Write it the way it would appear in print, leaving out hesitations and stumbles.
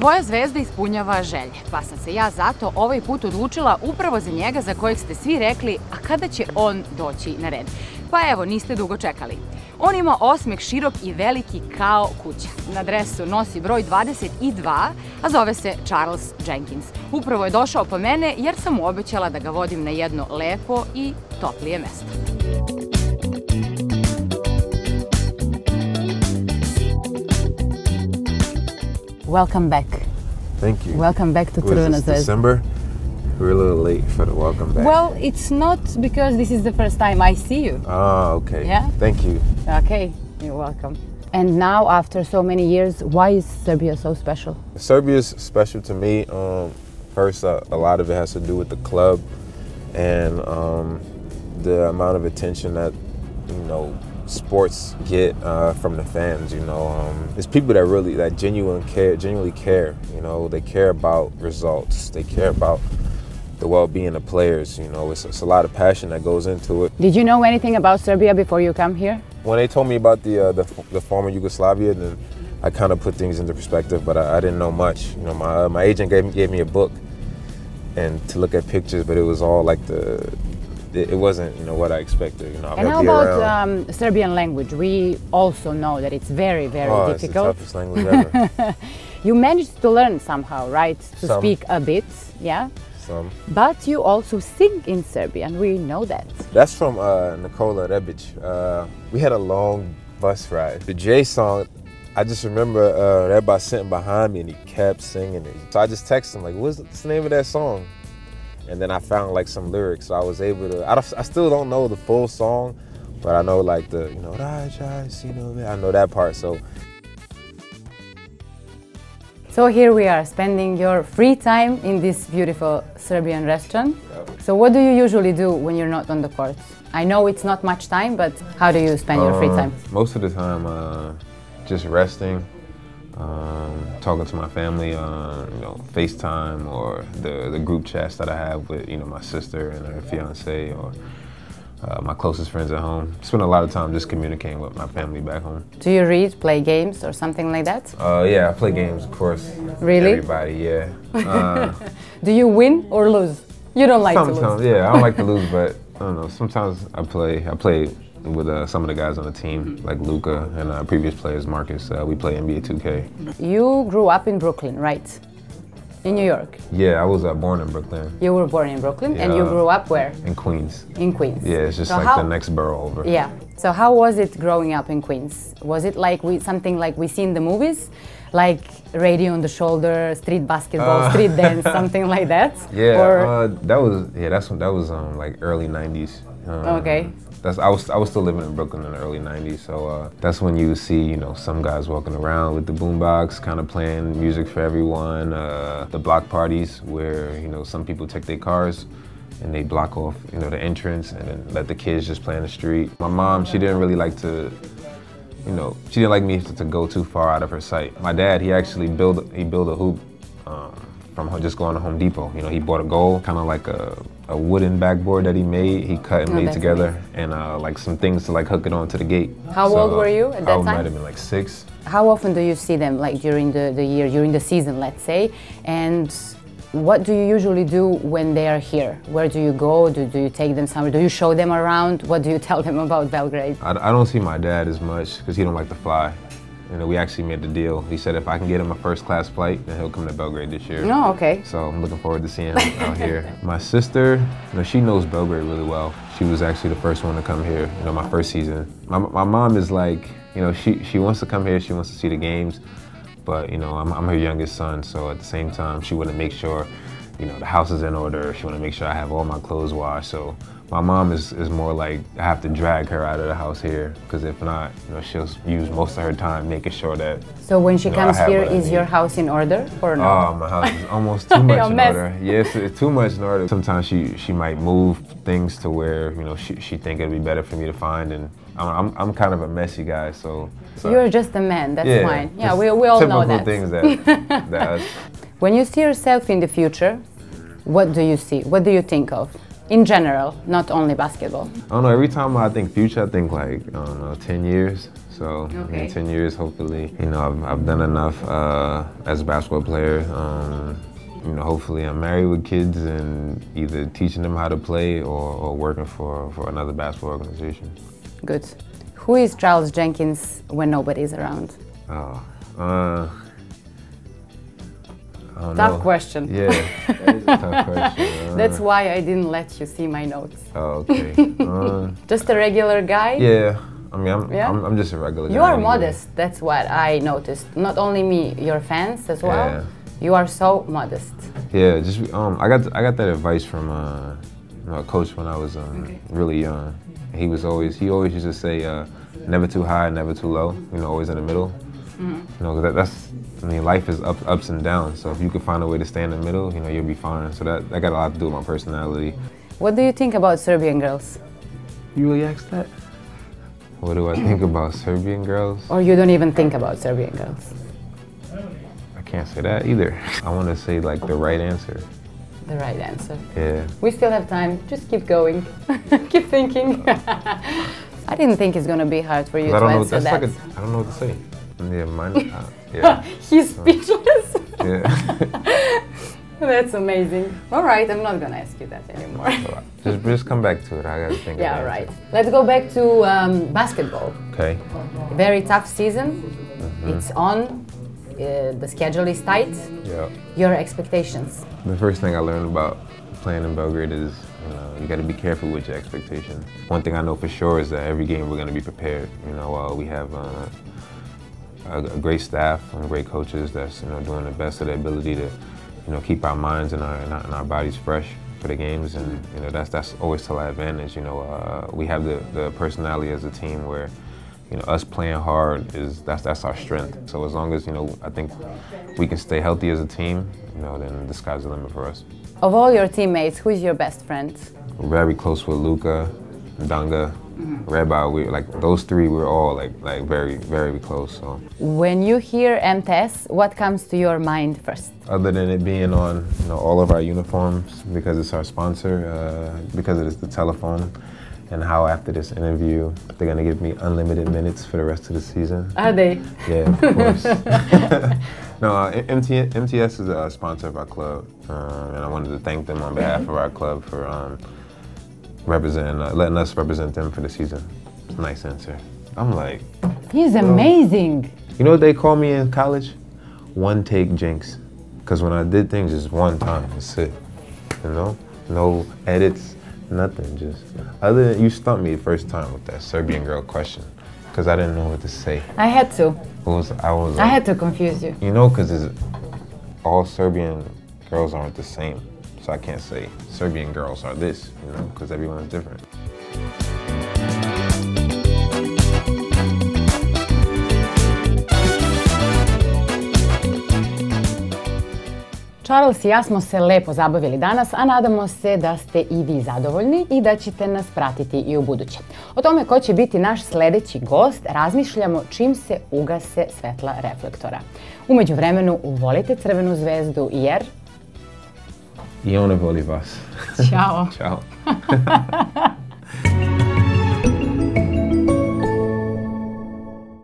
Tvoja zvezda ispunjava želje, pa sam se ja zato ovaj put odlučila upravo za njega za kojeg ste svi rekli, a kada će on doći na red? Pa evo, niste dugo čekali. On ima osmeh širok i veliki kao kuća. Na dresu nosi broj 22, a zove se Charles Jenkins. Upravo je došao po mene jer sam mu obećala da ga vodim na jedno lepo i toplije mesto. Welcome back. Thank you. Welcome back to Tvoja Zvezda. December? We're a little late for the welcome back. Well, it's not because this is the first time I see you. Ah, okay. Yeah? Thank you. Okay, you're welcome. And now, after so many years, why is Serbia so special? Serbia's special to me. First, a lot of it has to do with the club and the amount of attention that, sports get from the fans. It's people that really, genuinely care. They care about results. They care about the well-being of players. It's a lot of passion that goes into it. Did you know anything about Serbia before you come here? When they told me about the former Yugoslavia, then I kind of put things into perspective, but I didn't know much. My agent gave me a book and to look at pictures, but it was all like it wasn't what I expected. And how about Serbian language? We also know that it's very, very difficult. It's the toughest language ever. You managed to learn somehow, right? To speak a bit, yeah? Some. But you also sing in Serbian, we know that. That's from Nikola Rebic. We had a long bus ride. The J song, I just remember everybody sitting behind me and he kept singing it. So I just texted him like, what's the name of that song? And then I found like some lyrics, so I was able to, I still don't know the full song, but I know like the, I know that part, so. So here we are, spending your free time in this beautiful Serbian restaurant. Yep. So what do you usually do when you're not on the court? I know it's not much time, but how do you spend your free time? Most of the time, just resting, talking to my family on FaceTime or the group chats that I have with my sister and her fiance or my closest friends at home. Spend a lot of time just communicating with my family back home. Do you read, play games or something like that? Yeah, I play games, of course. Really? Everybody, yeah. Do you win or lose? You don't like to lose? Sometimes, yeah, I don't like to lose, but I don't know. Sometimes I play with some of the guys on the team, like Luca and previous players, Marcus. We play NBA 2K. You grew up in Brooklyn, right? In New York? Yeah, I was born in Brooklyn. You were born in Brooklyn, yeah, and you grew up where? In Queens. In Queens. Yeah, it's just so like the next borough over. Yeah. So how was it growing up in Queens? Was it like something like we see in the movies? Like radio on the shoulder, street basketball, street dance, something like that? Yeah, that was like early 90s. Okay. I was still living in Brooklyn in the early 90s, so that's when you see, some guys walking around with the boombox, kind of playing music for everyone. The block parties where, some people take their cars and they block off, the entrance and then let the kids just play in the street. My mom, she didn't really like to, she didn't like me to go too far out of her sight. My dad, he actually built a hoop from just going to Home Depot. He bought a goal, kind of like a wooden backboard that he made. He cut and made together, amazing. And like some things to like hook it onto the gate. How old were you at that time? I might have been like 6. How often do you see them, like during the year, during the season, let's say? And what do you usually do when they are here? Where do you go? Do you take them somewhere? Do you show them around? What do you tell them about Belgrade? I don't see my dad as much because he don't like to fly. We actually made the deal. He said if I can get him a first-class flight, then he'll come to Belgrade this year. Oh, okay. So I'm looking forward to seeing him out here. My sister, she knows Belgrade really well. She was actually the first one to come here, my first season. My mom is like, she wants to come here, she wants to see the games, but I'm her youngest son, so at the same time, she want to make sure, the house is in order. She want to make sure I have all my clothes washed. So my mom is more like I have to drag her out of the house here because if not, she'll use most of her time making sure that. So when she comes here, is your house in order or no? Oh, my house is almost too much in order. Yes, it's too much in order. Sometimes she might move things to where she think it'd be better for me to find, and I'm kind of a messy guy, so. You're just a man. That's fine. Yeah, we all know that. Typical things that. When you see yourself in the future, what do you see? What do you think of? In general, not only basketball. I don't know, every time I think future, I think like, 10 years. So in 10 years, hopefully, you know, I've done enough as a basketball player. You know, hopefully I'm married with kids and either teaching them how to play or working for another basketball organization. Good. Who is Charles Jenkins when nobody's around? Tough question. Yeah, that is a tough question. That's why I didn't let you see my notes. Oh, okay. Just a regular guy? Yeah. I mean, I'm just a regular guy. You are anyway. modest, that's what I noticed. Not only me, your fans as well. Yeah. You are so modest. Yeah, just I got that advice from a coach when I was really young. He always used to say, never too high, never too low. You know, always in the middle. You know, I mean, life is ups and downs. So if you can find a way to stay in the middle, you know, you'll be fine. So that got a lot to do with my personality. What do you think about Serbian girls? You really asked that? What do I think about Serbian girls? Or you don't even think about Serbian girls? I can't say that either. I want to say like the right answer. The right answer. Yeah. We still have time. Just keep going. Keep thinking. I didn't think it's gonna be hard for you to answer that. I don't know what to say. Yeah, mine. Yeah. He's speechless. Yeah. That's amazing. All right, I'm not gonna ask you that anymore. Just come back to it. I gotta think. Yeah, right. Let's go back to basketball. Okay. Very tough season. It's on. The schedule is tight. Yeah. Your expectations? The first thing I learned about playing in Belgrade is you got to be careful with your expectations. One thing I know for sure is that every game we're going to be prepared. You know, we have a great staff and great coaches that's doing the best of their ability to keep our minds and our bodies fresh for the games, and that's always to our advantage. We have the personality as a team where us playing hard that's our strength. So as long as I think we can stay healthy as a team, then the sky's the limit for us. Of all your teammates, who is your best friend? We're very close with Luka, Dunga, Reba. Those three. We're all like very, very close. So when you hear MTS, what comes to your mind first? Other than it being on all of our uniforms, because it's our sponsor, because it is the telephone, and how after this interview they're gonna give me unlimited minutes for the rest of the season. Are they? Yeah, of course. No, MTS is a sponsor of our club, and I wanted to thank them on behalf of our club for letting us represent them for the season. It's a nice answer. I'm like, he's amazing. You know what they call me in college? One take jinx. Because when I did things just one time, that's it. No edits, nothing. Just other than you stumped me the first time with that Serbian girl question, because I didn't know what to say. I had to. I had to confuse you. Because all Serbian girls aren't the same. So I can't say Serbian girls are this, because everyone's different. Charles i ja smo se lepo zabavili danas, a nadamo se da ste i vi zadovoljni i da ćete nas pratiti i u buduće. O tome ko će biti naš sledeći gost razmišljamo čim se ugase svetla reflektora. U međuvremenu volite Crvenu zvezdu jer... I ona voli vas. Ćao. Ćao.